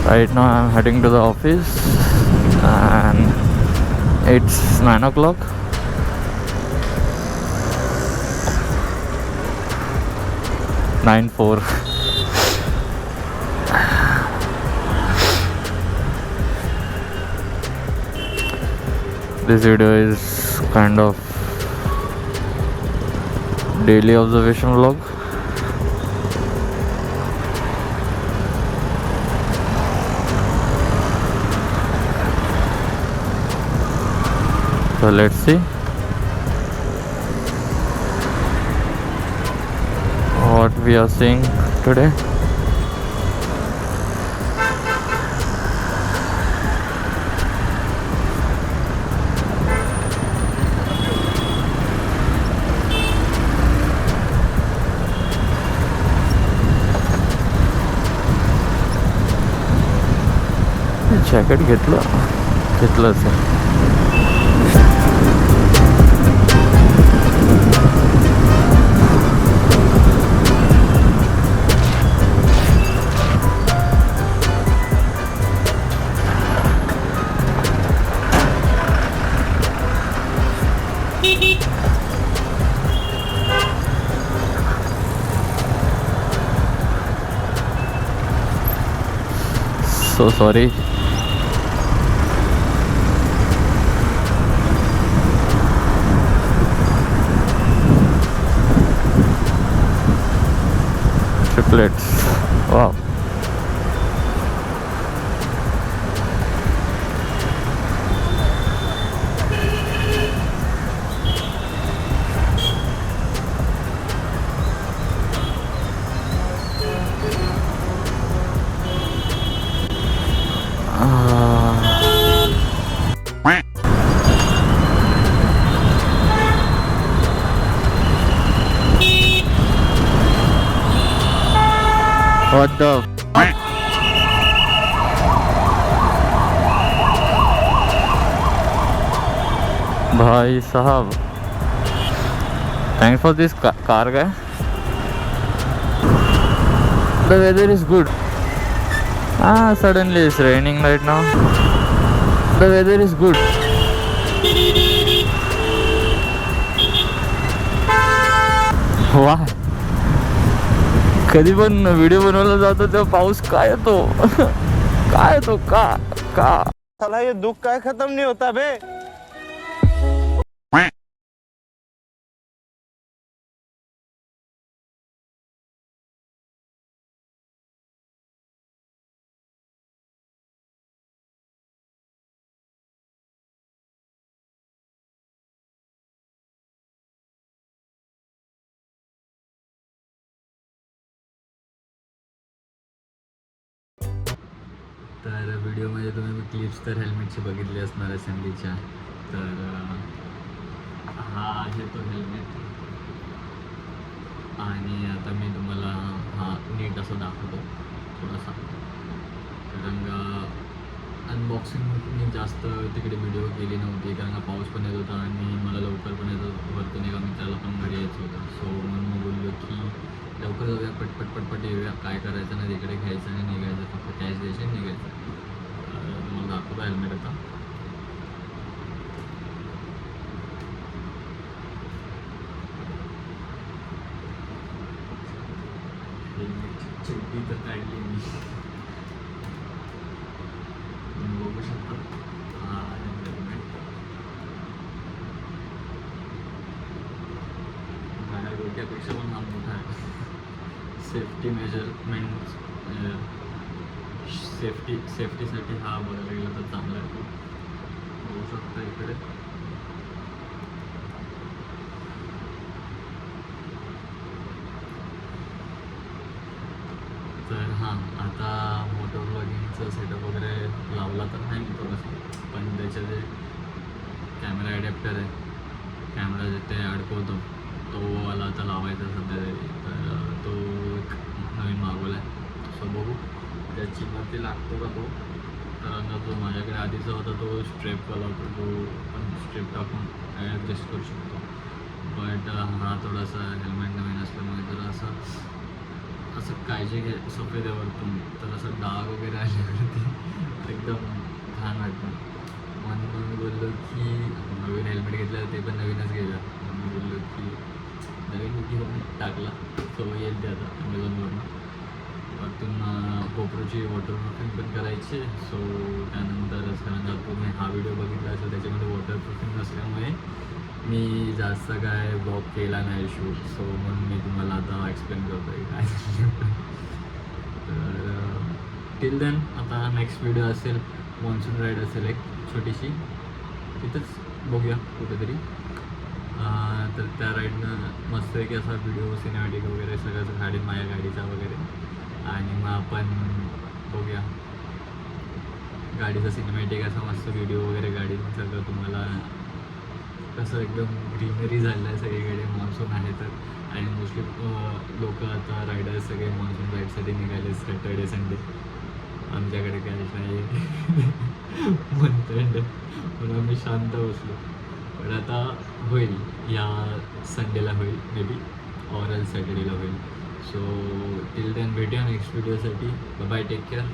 Right now I'm heading to the office and it's 9 o'clock. Nine four. This video is kind of daily observation vlog. So let's see what we are seeing today. Jacket घेतलं असेल. So sorry. Triplets. Wow. What the भाई साहब, thanks for this car guy. The weather is good. Suddenly it's raining right now. The weather is good. Why? कधी पण video बनवला जातो तेव्हा पाऊस काय येतो काय येतो का साला ये दुख काय खत्म नहीं होता बे. तर व्हिडिओमध्ये तुम्ही क्लिप्स तर हेल्मेटची बघितली असणार आहे संधीच्या. तर हा आहे तो हेल्मेट आणि आता मी तुम्हाला हा नीट असं दाखवतो थोडासा. कारण अनबॉक्सिंग मी जास्त तिकडे व्हिडिओ केली नव्हती कारण का पाऊस पण येत होता आणि मला लवकर पण येत होतं. वरतून एका मित्राला पण घरी यायचं होतं. सो म्हणून मी बोललो की लवकर जाऊया, पटपट येऊया, काय करायचं नाही तिकडे घ्यायचं आणि निघायचं, फक्त कॅश द्यायची आणि निघायचं. मला दाखवतो हेल्मेट आता. हेल्मेटची चड्डी तर काढली मी, बघू शकता. हा हेल्मेट माझ्या डोक्यापेक्षा पण हा मोठा आहे. सेफ्टी मेजरमेंट सेफ्टीसाठी हा बघायला गेला तर चांगला आहे. बघू शकता इकडे. तर हां, आता मोटो ब्लॉगिंगचं सेटअप वगैरे लावला तर नाही मी थोडंसं, पण त्याचे जे कॅमेरा ॲडॅप्टर आहे, कॅमेरा जिथे अडकवतो तो वाला आता लावायचा सध्या तरी. तर तो एक नवीन मागवला आहे. सो बघू त्याची किंमत लागतो का तो. कारण तो माझ्याकडे आधीचा होता तो स्ट्रेपवाला होता, तो पण स्ट्रेप टाकून ॲडजस्ट करू शकतो. बट हा थोडासा हेल्मेट नवीन असल्यामुळे जरा असा असं काळजी घे सफेद आहे वरतून तर असं डाग वगैरे आल्यावरती एकदम छान वाटतं. म्हणून मी बोललो की नवीन हेल्मेट घेतलं ते पण नवीनच गेलं. मी बोललो की नवीन घेऊन टाकला तो येईल ते आता ॲमेझॉनवरून. वरतून गोप्रोची वॉटरप्रूफिंग पण करायची. सो त्यानंतरच कारण का तुम्ही हा व्हिडिओ बघितला असेल त्याच्यामध्ये वॉटरप्रूफिंग नसल्यामुळे मी जास्त काय ब्लॉग केला नाही शूट. सो म्हणून मी तुम्हाला आता एक्सप्लेन करतो आहे काय. तर टिल देन आता नेक्स्ट व्हिडिओ असेल मॉन्सून राईड असेल एक छोटीशी तिथंच बघूया कुठेतरी. तर त्या राईडनं मस्त आहे की असा व्हिडिओ सिनेमॅटिक वगैरे सगळं गाडी माझ्या गाडीचा वगैरे आणि मग आपण बघूया गाडीचा सिनेमॅटिक असा मस्त व्हिडिओ वगैरे गाडीचं सगळं तुम्हाला कसं एकदम ग्रीनरी झालं आहे सगळीकडे मॉन्सून आहे तर. आणि मोस्टली लोक आता रायडर्स सगळे मॉन्सून राईडसाठी निघाले सॅटर्डे संडे. आमच्याकडे काय नाही मंथ म्हणून आम्ही शांत बसलो. पण आता होईल या संडेला होईल मे बी ऑर एल सॅटर्डेला होईल. सो टिल देन भेटूया नेक्स्ट व्हिडिओसाठी. Bye take care.